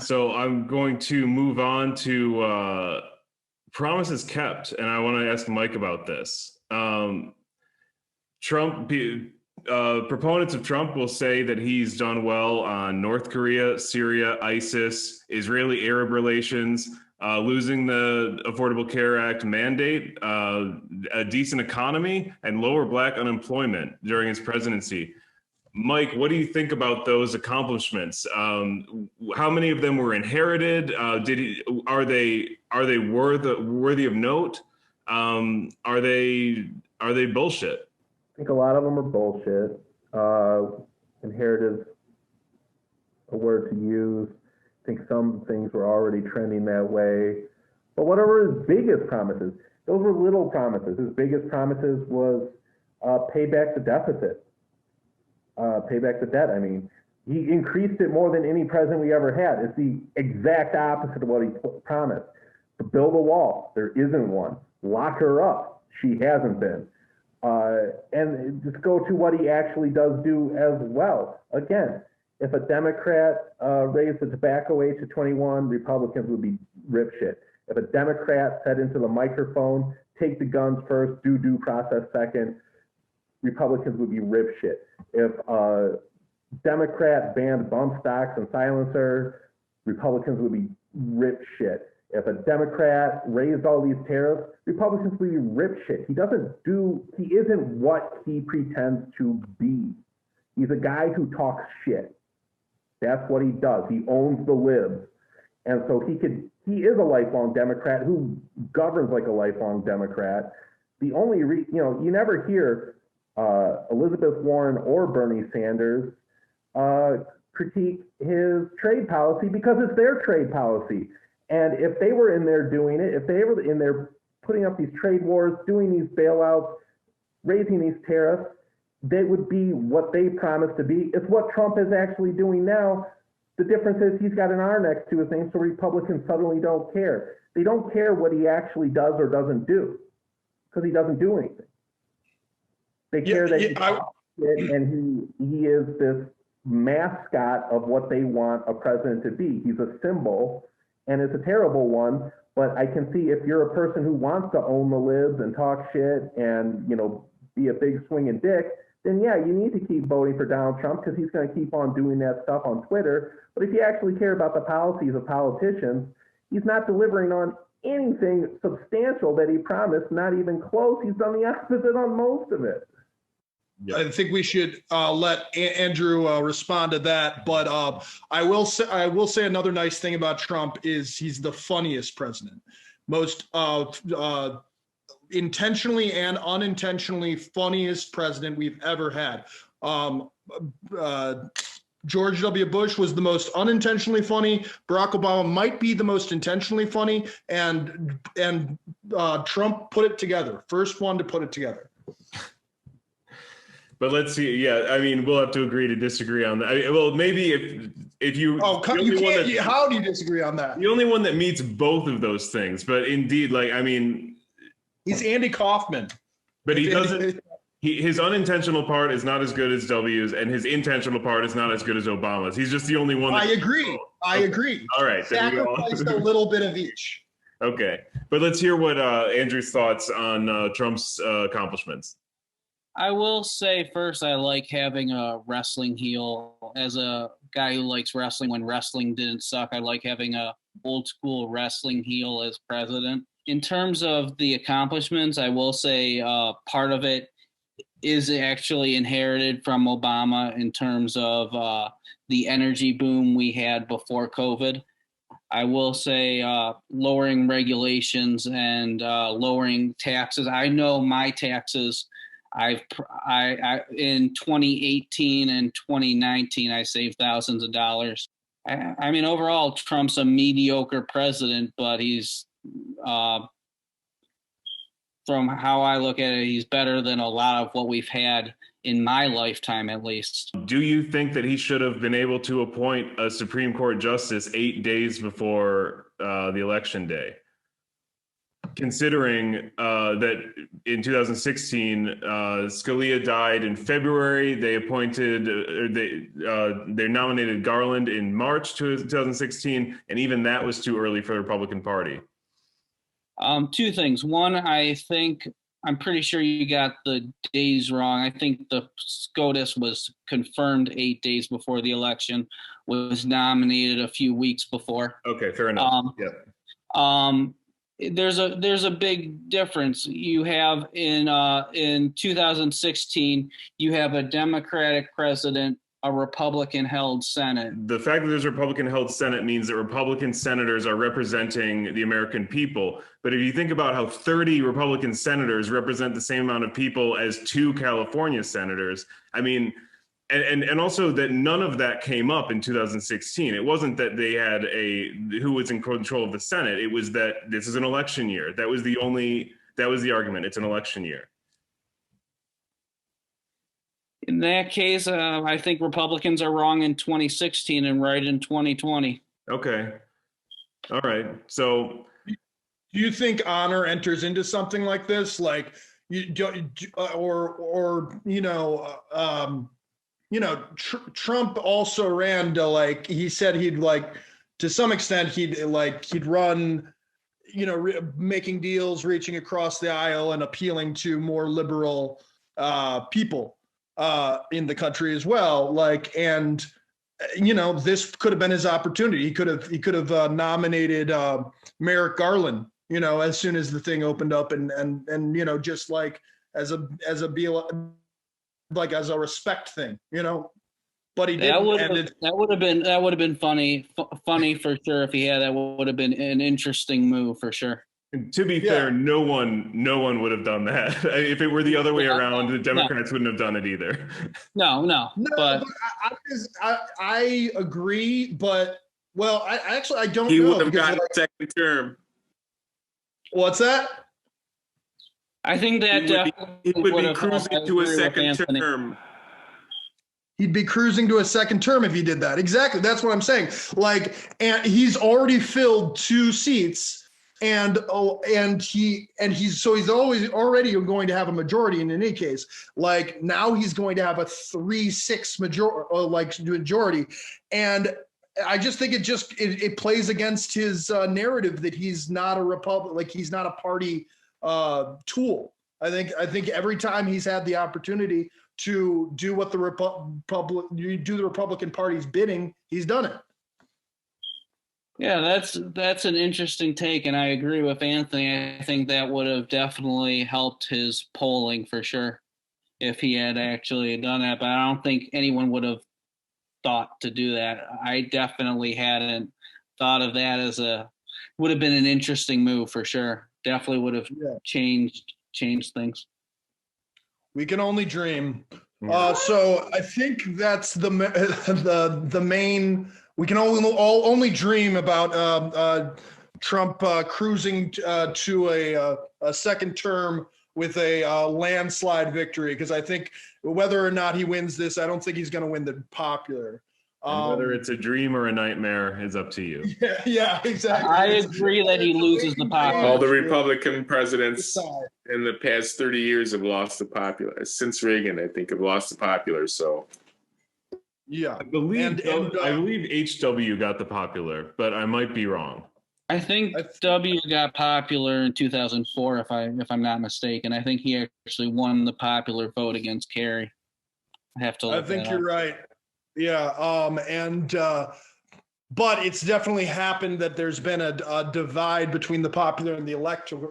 So I'm going to move on to promises kept, and I want to ask Mike about this. Proponents of Trump will say that he's done well on North Korea, Syria, ISIS, Israeli-Arab relations, losing the Affordable Care Act mandate, a decent economy, and lower Black unemployment during his presidency. Mike, what do you think about those accomplishments? How many of them were inherited? Are they worthy of note? Are they bullshit? I think a lot of them are bullshit. Inherited is a word to use. I think some things were already trending that way. But whatever his biggest promises, those were little promises. His biggest promises was pay back the deficit. Pay back the debt. I mean, he increased it more than any president we ever had. It's the exact opposite of what he promised. To build a wall, there isn't one. Lock her up, she hasn't been. And just go to what he actually does do as well. Again, if a Democrat raised the tobacco age to 21, Republicans would be rip shit. If a Democrat said into the microphone, take the guns first, do due process second, Republicans would be rip shit. If a Democrat banned bump stocks and silencer, Republicans would be rip shit. If a Democrat raised all these tariffs, Republicans would be rip shit. He isn't what he pretends to be. He's a guy who talks shit. That's what he does. He owns the libs. And so he is a lifelong Democrat who governs like a lifelong Democrat. The only, you never hear Elizabeth Warren or Bernie Sanders critique his trade policy because it's their trade policy. And if they were in there doing it, if they were in there putting up these trade wars, doing these bailouts, raising these tariffs, they would be what they promised to be. It's what Trump is actually doing now. The difference is he's got an R next to his name, so Republicans suddenly don't care. They don't care what he actually does or doesn't do because he doesn't do anything. They care that he is this mascot of what they want a president to be. He's a symbol, and it's a terrible one. But I can see if you're a person who wants to own the libs and talk shit and be a big swinging dick, then yeah, you need to keep voting for Donald Trump because he's going to keep on doing that stuff on Twitter. But if you actually care about the policies of politicians, he's not delivering on anything substantial that he promised, not even close. He's done the opposite on most of it. Yeah. I think we should let Andrew respond to that. But I will say another nice thing about Trump is he's the funniest president, most intentionally and unintentionally funniest president we've ever had. George W. Bush was the most unintentionally funny. Barack Obama might be the most intentionally funny, and Trump put it together. First one to put it together. But let's see. Yeah, I mean, we'll have to agree to disagree on that. Well, maybe if you. Oh, you can't. How do you disagree on that? The only one that meets both of those things, but indeed, he's Andy Kaufman. But he doesn't. His unintentional part is not as good as W's, and his intentional part is not as good as Obama's. He's just the only one. I agree. I agree. All right. Sacrifice a little bit of each. Okay, but let's hear what Andrew's thoughts on Trump's accomplishments. I will say first, I like having a wrestling heel. As a guy who likes wrestling when wrestling didn't suck, I like having a old school wrestling heel as president. In terms of the accomplishments, I will say part of it is actually inherited from Obama in terms of the energy boom we had before COVID. I will say lowering regulations and lowering taxes. I know my taxes. I in 2018 and 2019, I saved thousands of dollars. I mean, overall, Trump's a mediocre president, but he's, from how I look at it, he's better than a lot of what we've had in my lifetime, at least. Do you think that he should have been able to appoint a Supreme Court justice 8 days before the election day? considering that in 2016, Scalia died in February. They appointed, they nominated Garland in March 2016, and even that was too early for the Republican Party. Two things. One, I'm pretty sure you got the days wrong. I think the SCOTUS was confirmed 8 days before the election, was nominated a few weeks before. Okay, fair enough. There's a big difference. You have in 2016, you have a Democratic president, a Republican-held Senate. The fact that there's a Republican-held Senate means that Republican senators are representing the American people. But if you think about how 30 Republican senators represent the same amount of people as 2 California senators, I mean, and also that none of that came up in 2016. It wasn't that they had who was in control of the Senate. It was that this is an election year. That was the argument. It's an election year. In that case, I think Republicans are wrong in 2016 and right in 2020. Okay. All right. So do you think honor enters into something like this? Like Trump also ran to he said he'd to some extent he'd run, making deals, reaching across the aisle and appealing to more liberal people in the country as well. This could have been his opportunity. He could have nominated Merrick Garland, as soon as the thing opened up and just as a respect thing, but he didn't. That would have been funny for sure. If he had, that would have been an interesting move for sure. To be fair, no one would have done that. If it were the other way around, the Democrats wouldn't have done it either. No. But I agree, but I don't know. He would have gotten a second term. What's that? I think that he would be cruising to a second term. He'd be cruising to a second term if he did that. Exactly. That's what I'm saying. And he's already filled 2 seats. And he's already going to have a majority in any case. Now he's going to have a 3-6 majority, and I just think it plays against his narrative that he's not a Republican, he's not a party tool. I think every time he's had the opportunity to do what the Republican Party's bidding, he's done it. Yeah, that's an interesting take, and I agree with Anthony. I think that would have definitely helped his polling for sure if he had actually done that, but I don't think anyone would have thought to do that. I definitely hadn't thought of that would have been an interesting move for sure. Definitely would have changed things. We can only dream. So I think that's the main. We can only dream about Trump cruising to a second term with a landslide victory, because I think whether or not he wins this, I don't think he's going to win the popular. And whether it's a dream or a nightmare is up to you. Yeah, exactly. I agree that he loses the popular. All the Republican presidents in the past 30 years have lost the popular. Since Reagan, I think, have lost the popular. So. Yeah, I believe HW got the popular, but I might be wrong. I think W got popular in 2004, if I'm not mistaken. I think he actually won the popular vote against Kerry. I think you're right. Yeah, but it's definitely happened that there's been a divide between the popular and the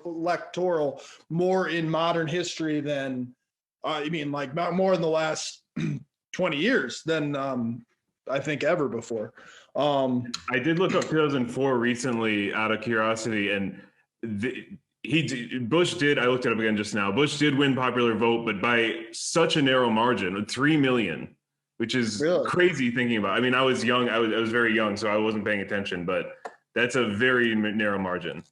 electoral more in modern history than more in the last 20 years than I think ever before. I did look up 2004 recently out of curiosity, and Bush did. I looked it up again just now. Bush did win popular vote, but by such a narrow margin, 3 million, which is crazy thinking about. I mean, I was young. I was very young, so I wasn't paying attention, but that's a very narrow margin.